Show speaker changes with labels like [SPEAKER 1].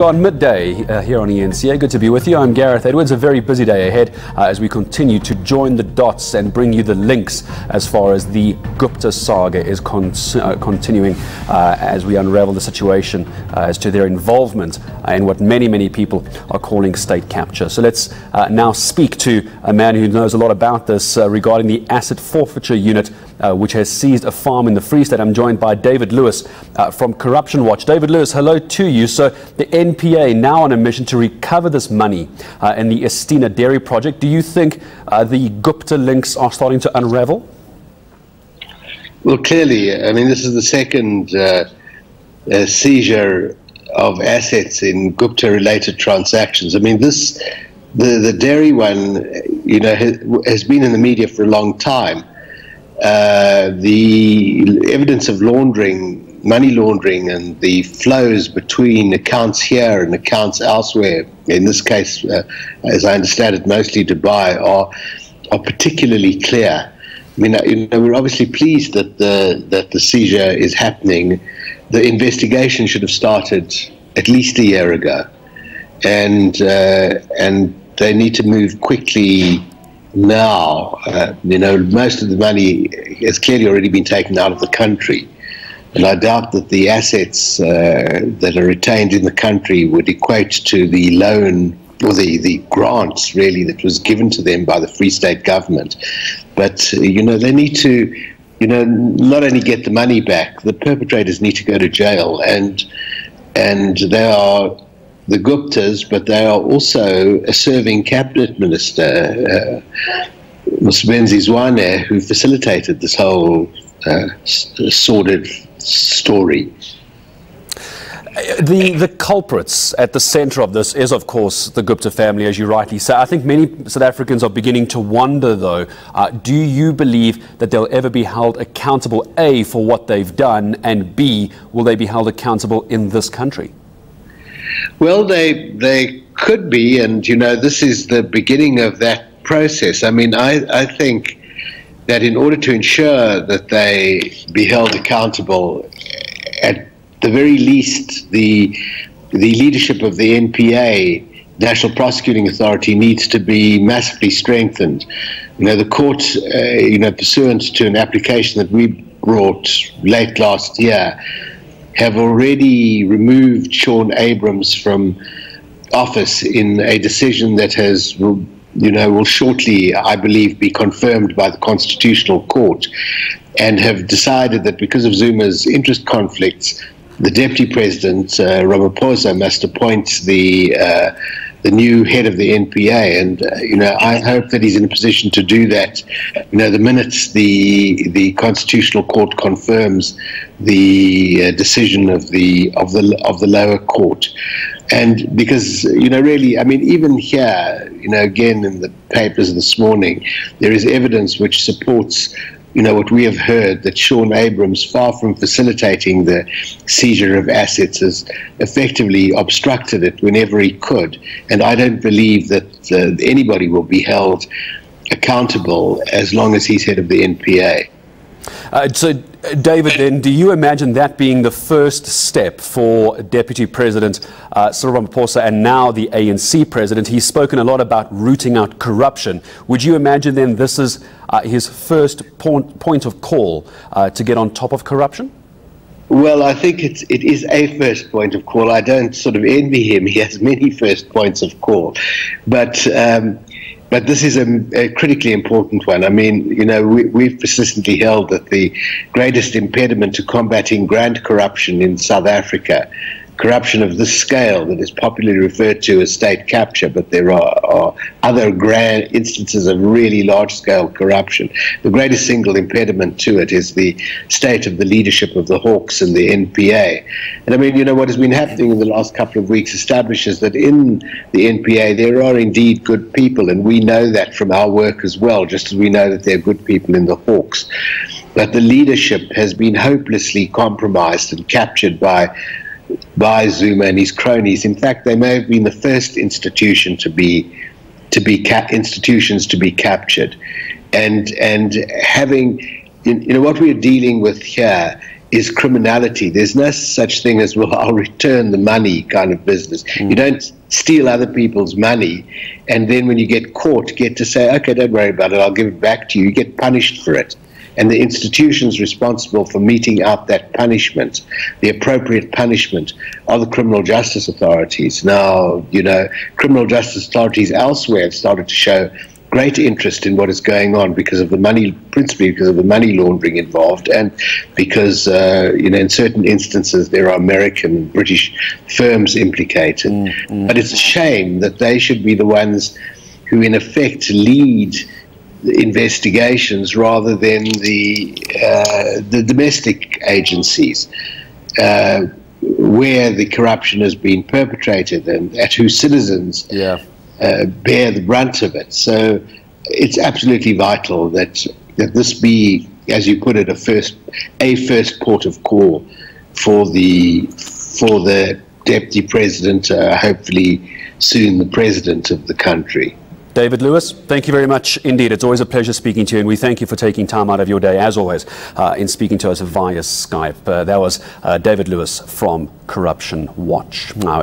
[SPEAKER 1] On midday here on ENCA, good to be with you. I'm Gareth Edwards. A very busy day ahead as we continue to join the dots and bring you the links as far as the Gupta saga is continuing as we unravel the situation as to their involvement in what many people are calling state capture. So let's now speak to a man who knows a lot about this regarding the asset forfeiture unit which has seized a farm in the Free State. I'm joined by David Lewis from Corruption Watch. David Lewis, hello to you. So the NPA now on a mission to recover this money in the Estina dairy project. Do you think the Gupta links are starting to unravel?
[SPEAKER 2] Well, clearly, I mean, this is the second seizure of assets in Gupta-related transactions. I mean, the dairy one, you know, has been in the media for a long time. The evidence of laundering, money laundering, and the flows between accounts here and accounts elsewhere, in this case, as I understand it, mostly Dubai, are particularly clear. I mean, you know, we're obviously pleased that the seizure is happening. The investigation should have started at least a year ago, and they need to move quickly now. You know, most of the money has clearly already been taken out of the country, and I doubt that the assets that are retained in the country would equate to the loan or the grants, really, that was given to them by the Free State government. But, you know, they need to, you know, not only get the money back, the perpetrators need to go to jail, and they are the Guptas, but they are also a serving cabinet minister, Msebenzi Zwane, who facilitated this whole sordid story.
[SPEAKER 1] The culprits at the center of this is, of course, the Gupta family, as you rightly say. I think many South Africans are beginning to wonder, though, do you believe that they'll ever be held accountable, A, for what they've done, and B, will they be held accountable in this country?
[SPEAKER 2] Well, they could be, and, you know, this is the beginning of that process. I mean, I think that in order to ensure that they be held accountable, at the very least, the leadership of the NPA, National Prosecuting Authority, needs to be massively strengthened. You know, the court, you know, pursuant to an application that we brought late last year, have already removed Sean Abrams from office in a decision that has, you know, will shortly, I believe, be confirmed by the Constitutional Court, and have decided that because of Zuma's interest conflicts, the Deputy President, Ramaphosa, must appoint the new head of the NPA, and you know, I hope that he's in a position to do that. You know, the minute the Constitutional Court confirms the decision of the lower court, and because, you know, really, I mean, even here, you know, again in the papers this morning, there is evidence which supports, you know, what we have heard, that Sean Abrams, far from facilitating the seizure of assets, has effectively obstructed it whenever he could. And I don't believe that anybody will be held accountable as long as he's head of the NPA.
[SPEAKER 1] So, David, then, do you imagine that being the first step for Deputy President Cyril Ramaphosa and now the ANC President? He's spoken a lot about rooting out corruption. Would you imagine then this is his first point of call to get on top of corruption?
[SPEAKER 2] Well, I think it is a first point of call. I don't sort of envy him. He has many first points of call. But this is a critically important one. I mean, you know, we've persistently held that the greatest impediment to combating grand corruption in South Africa, corruption of this scale that is popularly referred to as state capture, but there are other grand instances of really large-scale corruption. The greatest single impediment to it is the state of the leadership of the Hawks and the NPA. And I mean, you know, what has been happening in the last couple of weeks establishes that in the NPA there are indeed good people, and we know that from our work as well, just as we know that there are good people in the Hawks. But the leadership has been hopelessly compromised and captured by Zuma and his cronies. In fact, they may have been the first institution to be captured, and having, you know, what we are dealing with here is criminality. There's no such thing as, well, I'll return the money kind of business. You don't steal other people's money and then when you get caught, get to say, okay, don't worry about it, I'll give it back to you. You get punished for it. And the institutions responsible for meting out that punishment, the appropriate punishment, are the criminal justice authorities. Now, you know, criminal justice authorities elsewhere have started to show great interest in what is going on because of the money, principally because of the money laundering involved, and because you know, in certain instances there are American and British firms implicated. But it's a shame that they should be the ones who in effect lead investigations rather than the domestic agencies where the corruption has been perpetrated and at whose citizens bear the brunt of it. So it's absolutely vital that this be, as you put it, a first port of call for the deputy president, hopefully soon the president of the country.
[SPEAKER 1] David Lewis, thank you very much indeed. It's always a pleasure speaking to you, and we thank you for taking time out of your day, as always, in speaking to us via Skype. That was David Lewis from Corruption Watch. Now,